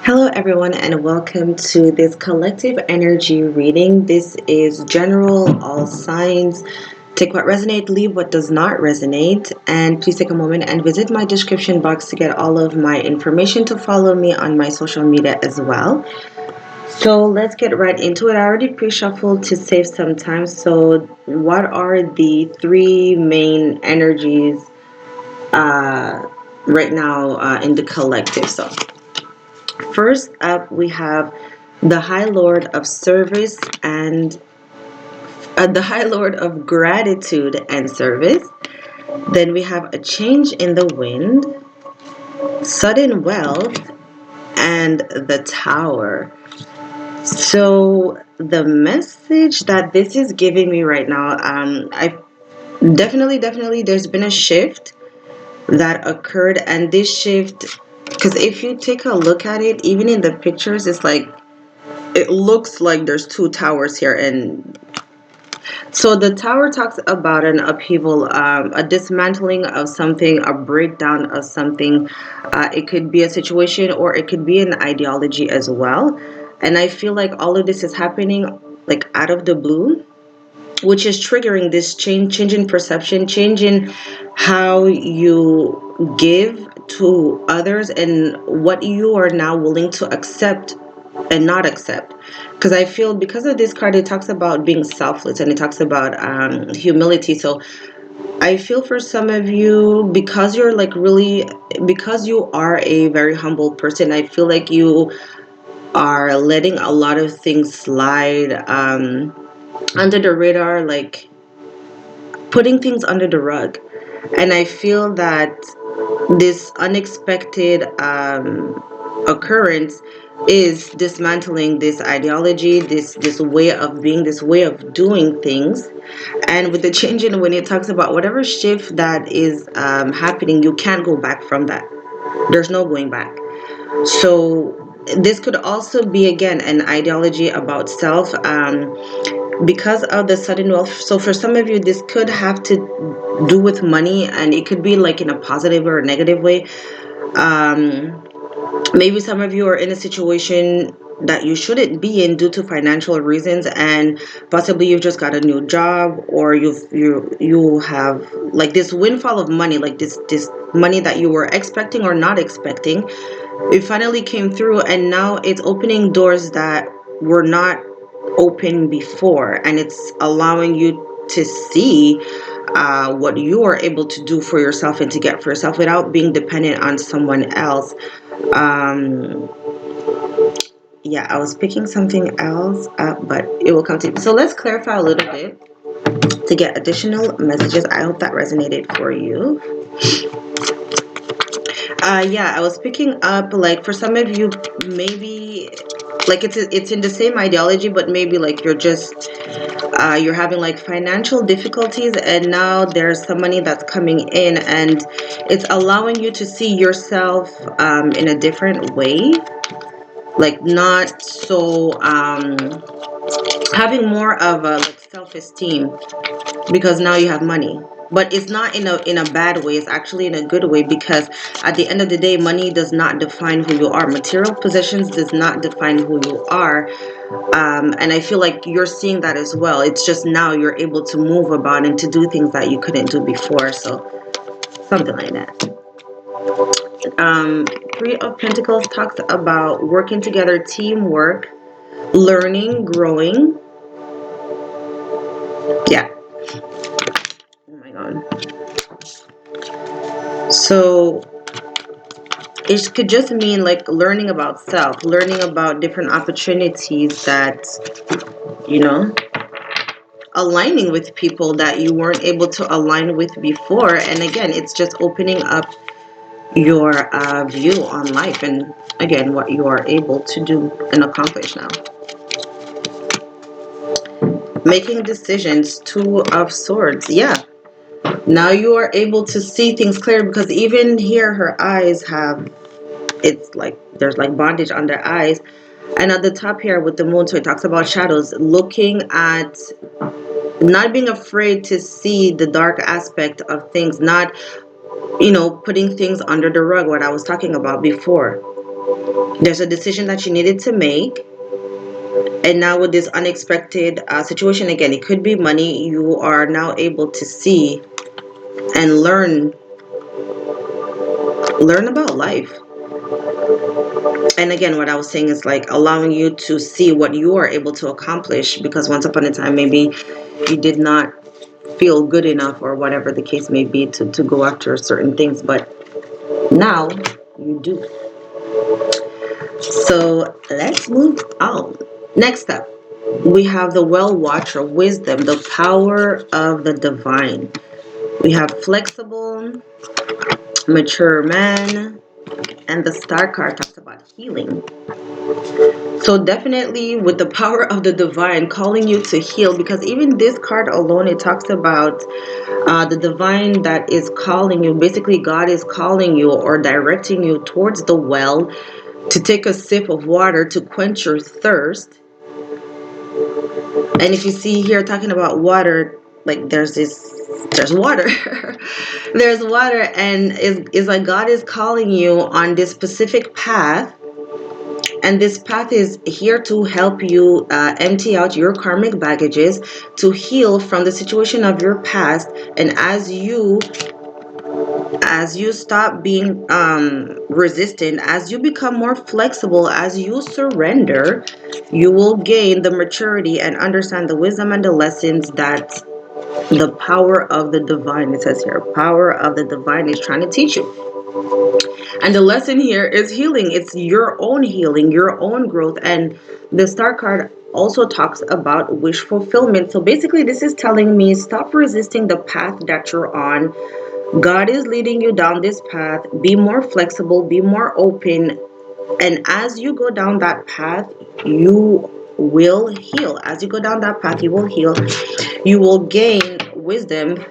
Hello, everyone, and welcome to this collective energy reading. This is general, all signs. Take what resonates, leave what does not resonate. And please take a moment and visit my description box to get all of my information to follow me on my social media as well. So let's get right into it. I already pre-shuffled to save some time. So, what are the three main energies right now in the collective? So, first up, we have the High Lord of Service and the High Lord of Gratitude and Service. Then we have a change in the wind, sudden wealth, and the Tower. So the message that this is giving me right now, I definitely, there's been a shift that occurred, and this shift, because if you take a look at it, even in the pictures, it's like it looks like there's two towers here. And so the tower talks about an upheaval, a dismantling of something, a breakdown of something. It could be a situation or it could be an ideology as well. And I feel like all of this is happening like out of the blue, which is triggering this change in perception, change in how you give to others and what you are now willing to accept and not accept. Because I feel because of this card, it talks about being selfless and it talks about humility. So I feel for some of you, because you're like really, because you are a very humble person, I feel like you are letting a lot of things slide under the radar, like putting things under the rug. And I feel that this unexpected occurrence is dismantling this ideology, this way of being, this way of doing things. And with the change in when it talks about whatever shift that is happening, you can't go back from that. There's no going back. So this could also be again an ideology about self. Because of the sudden wealth. So for some of you, this could have to do with money, and it could be like in a positive or a negative way. Um, Maybe some of you are in a situation that you shouldn't be in due to financial reasons, and possibly you've just got a new job, or you have like this windfall of money, like this money that you were expecting or not expecting. It finally came through, and now it's opening doors that were not open before, and it's allowing you to see what you are able to do for yourself and to get for yourself without being dependent on someone else. um yeah, I was picking something else up, but it will come to me. So let's clarify a little bit to get additional messages. I hope that resonated for you. Yeah, I was picking up like for some of you, maybe like it's in the same ideology, but maybe like you're having like financial difficulties, and now there's some money that's coming in, and it's allowing you to see yourself in a different way, like not so having more of a like self-esteem because now you have money. But it's not in a bad way, it's actually in a good way, because at the end of the day, money does not define who you are. Material possessions does not define who you are. And I feel like you're seeing that as well. It's just now you're able to move about and to do things that you couldn't do before. So something like that. Three of Pentacles talks about working together, teamwork, learning, growing. Yeah. Oh my god. So it could just mean like learning about self, learning about different opportunities that, you know, aligning with people that you weren't able to align with before. And again, it's just opening up your view on life and again what you are able to do and accomplish now. Making decisions, Two of Swords. Yeah, now you are able to see things clear, because even here her eyes have, it's like there's like bondage on their eyes. And at the top here with the moon, so it talks about shadows, looking at, not being afraid to see the dark aspect of things, not, putting things under the rug, what I was talking about before. There's a decision that you needed to make, and now with this unexpected situation, again, it could be money, you are now able to see and learn about life. And again, what I was saying is like allowing you to see what you are able to accomplish, because once upon a time maybe you did not feel good enough, or whatever the case may be, to go after certain things, but now you do. So let's move on. Next up, we have the well watcher, wisdom, the power of the divine. We have flexible, mature man, and the star card talks about healing. So definitely with the power of the divine calling you to heal, because even this card alone, it talks about the divine that is calling you. Basically, God is calling you or directing you towards the well to take a sip of water to quench your thirst. And if you see here talking about water, like there's water. There's water, and is like God is calling you on this specific path. And this path is here to help you empty out your karmic baggages, to heal from the situation of your past. And as you stop being resistant, as you become more flexible, as you surrender, you will gain the maturity and understand the wisdom and the lessons that the power of the divine, it says here, power of the divine is trying to teach you. And the lesson here is healing. It's your own healing, your own growth. And the star card also talks about wish fulfillment. So basically, this is telling me stop resisting the path that you're on. God is leading you down this path. Be more flexible, be more open. And as you go down that path, you will heal. As you go down that path, you will heal. You will gain wisdom,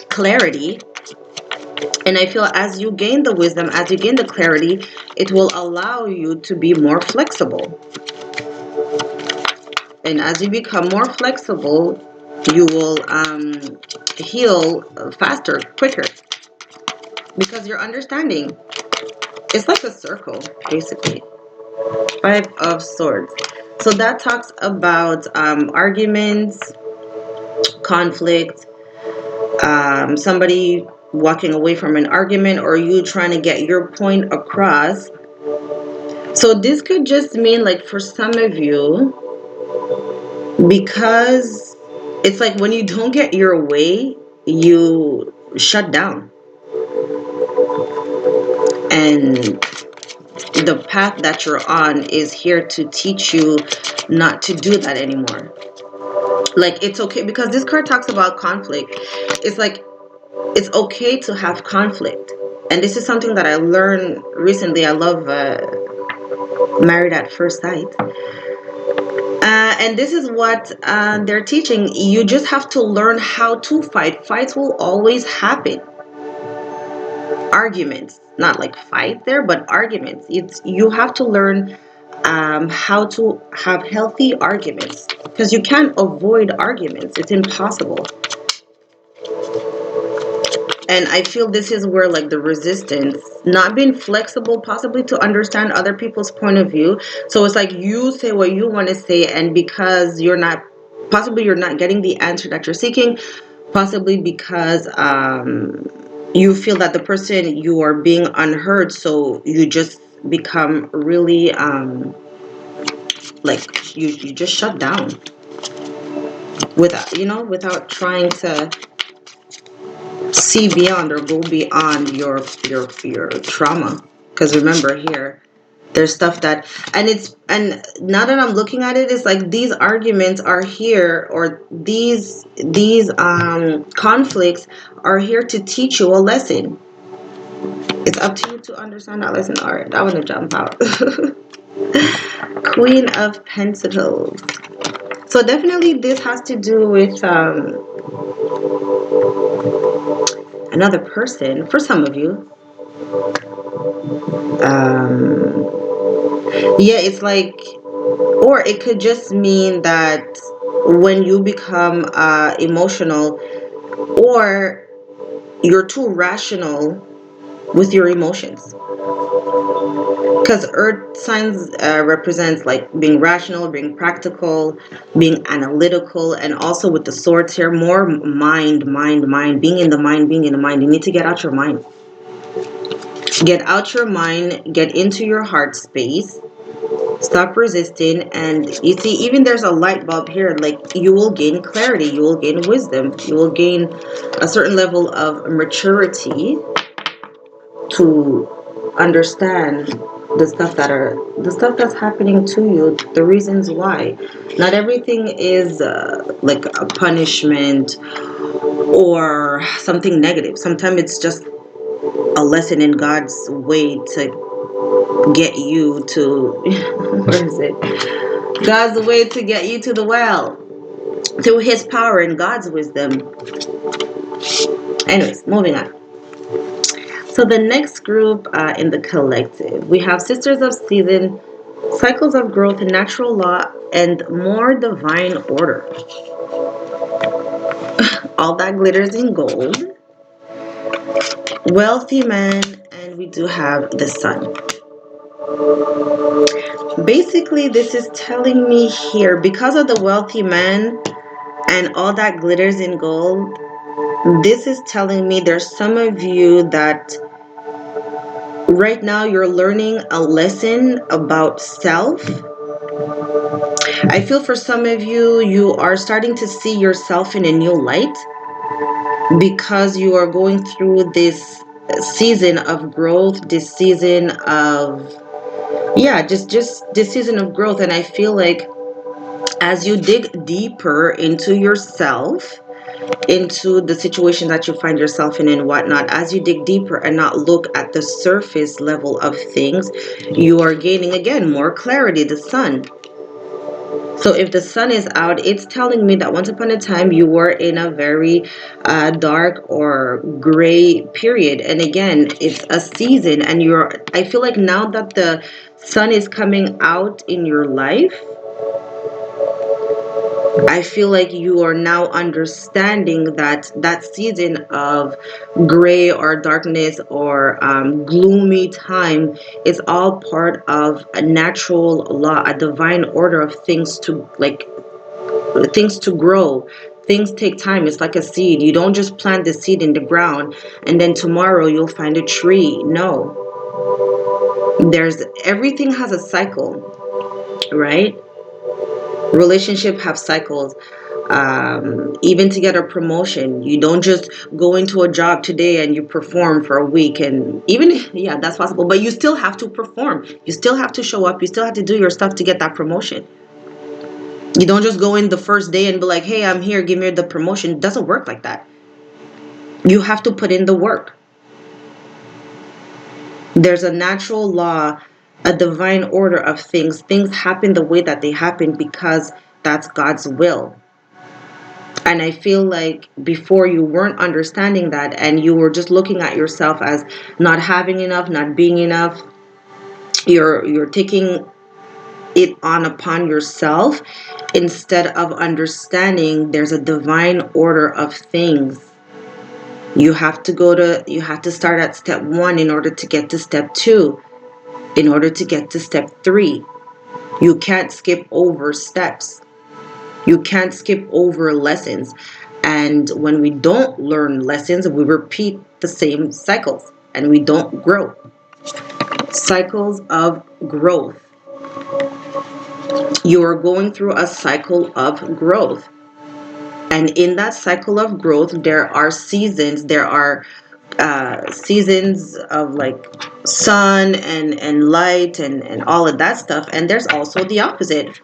clarity. And I feel as you gain the wisdom, as you gain the clarity, it will allow you to be more flexible. And as you become more flexible, you will heal faster, quicker, because you're understanding. It's like a circle, basically. Five of Swords. So that talks about arguments, conflict, somebody walking away from an argument, or you trying to get your point across. So this could just mean, like, for some of you, because it's like when you don't get your way, you shut down. And the path that you're on is here to teach you not to do that anymore. Like, it's okay, because this card talks about conflict. It's like, it's okay to have conflict. And this is something that I learned recently. I love Married at First Sight. And this is what they're teaching. You just have to learn how to fight. Fights will always happen. Arguments, not like fight there, but arguments. You have to learn how to have healthy arguments, because you can't avoid arguments. It's impossible. And I feel this is where, like, the resistance, not being flexible, possibly to understand other people's point of view. So it's like you say what you want to say, and because you're not getting the answer that you're seeking, possibly because you feel that the person, you are being unheard, so you just become really like you just shut down without trying to see beyond or go beyond your trauma. Because remember, here there's stuff that, and now that I'm looking at it, it's like these arguments are here, or these conflicts are here to teach you a lesson. It's up to you to understand that lesson. All right, I want to jump out. Queen of Pentacles. So definitely this has to do with another person for some of you. Yeah, it's like, or it could just mean that when you become emotional, or you're too rational with your emotions. because earth signs represents like being rational, being practical, being analytical, and also with the swords here, more mind, being in the mind, you need to get out your mind, get into your heart space, stop resisting. And you see, even there's a light bulb here, like you will gain clarity, you will gain wisdom, you will gain a certain level of maturity to understand the stuff that's happening to you, the reasons why. Not everything is like a punishment or something negative. Sometimes it's just a lesson in God's way to get you to where is it, God's way to get you to the well through his power and God's wisdom. Anyways, moving on. So the next group in the collective, we have Sisters of Season, Cycles of Growth, Natural Law, and More Divine Order. All That Glitters in Gold, Wealthy Man, and we do have the Sun. Basically, this is telling me here, because of the Wealthy Man and All That Glitters in Gold, this is telling me there's some of you that right now you're learning a lesson about self. I feel for some of you, you are starting to see yourself in a new light because you are going through this season of growth, this season of, yeah, just this season of growth. And I feel like as you dig deeper into yourself, into the situation that you find yourself in and whatnot, as you dig deeper and not look at the surface level of things, you are gaining again more clarity, the Sun. So if the Sun is out, it's telling me that once upon a time you were in a very dark or gray period. And again, it's a season, and I feel like now that the Sun is coming out in your life, I feel like you are now understanding that that season of gray or darkness or gloomy time is all part of a natural law, a divine order of things to grow. Things take time. It's like a seed. You don't just plant the seed in the ground and then tomorrow you'll find a tree. No. Everything has a cycle, right? Relationship have cycles. Even to get a promotion, you don't just go into a job today and you perform for a week, and even yeah, that's possible, but you still have to perform, you still have to show up, you still have to do your stuff to get that promotion. You don't just go in the first day and be like, hey, I'm here, give me the promotion. It doesn't work like that. You have to put in the work. There's a natural law, a divine order of things. Things happen the way that they happen because that's God's will. And I feel like before you weren't understanding that and you were just looking at yourself as not having enough, not being enough. You're taking it on upon yourself instead of understanding there's a divine order of things. You have to start at step 1 in order to get to step 2, in order to get to step 3. You can't skip over steps. You can't skip over lessons. And when we don't learn lessons, we repeat the same cycles and we don't grow. Cycles of growth. You are going through a cycle of growth. And in that cycle of growth, there are seasons. There are seasons of like sun and light and all of that stuff. And there's also the opposite.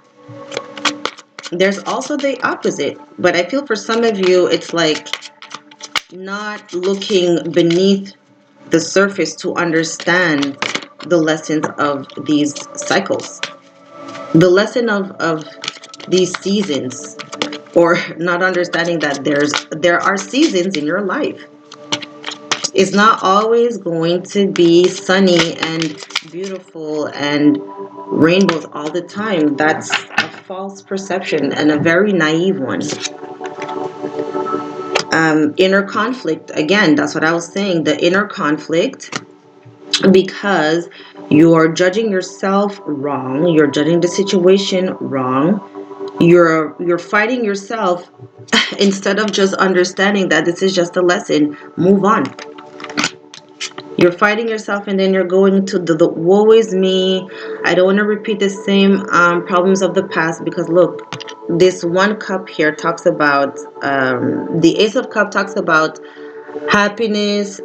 But I feel for some of you, it's like not looking beneath the surface to understand the lessons of these cycles, the lesson of these seasons, or not understanding that there are seasons in your life. It's not always going to be sunny and beautiful and rainbows all the time. That's a false perception and a very naive one. Inner conflict, again, that's what I was saying, the inner conflict, because You are judging yourself wrong. You're judging the situation wrong. You're fighting yourself instead of just understanding that this is just a lesson. Move on. You're fighting yourself, and then you're going to the woe is me. I don't want to repeat the same problems of the past, because look, this one cup here talks about the Ace of Cup talks about happiness,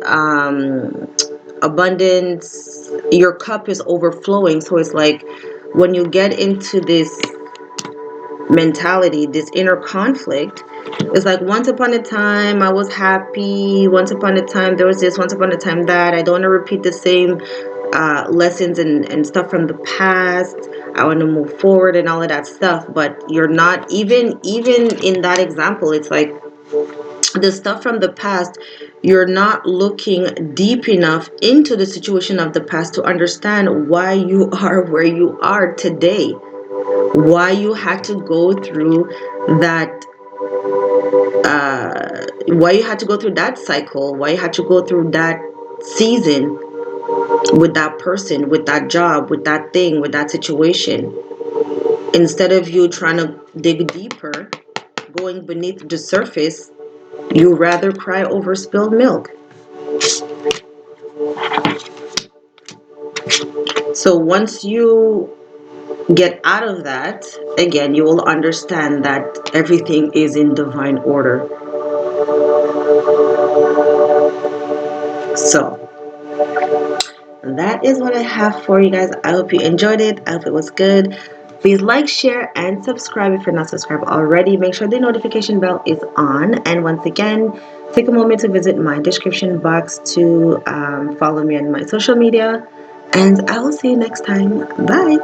abundance. Your cup is overflowing. So it's like when you get into this mentality, this inner conflict, it's like once upon a time I was happy, once upon a time there was this, once upon a time that. I don't want to repeat the same lessons and stuff from the past. I want to move forward and all of that stuff. But you're not, even in that example, it's like the stuff from the past, you're not looking deep enough into the situation of the past to understand why you are where you are today, why you had to go through that, why you had to go through that cycle, why you had to go through that season with that person, with that job, with that thing, with that situation. Instead of you trying to dig deeper, going beneath the surface, you rather cry over spilled milk. So once you get out of that, again, you will understand that everything is in divine order. So that is what I have for you guys. I hope you enjoyed it. I hope it was good. Please like, share, and subscribe if you're not subscribed already. Make sure the notification bell is on. And once again, take a moment to visit my description box to follow me on my social media. And I will see you next time. Bye.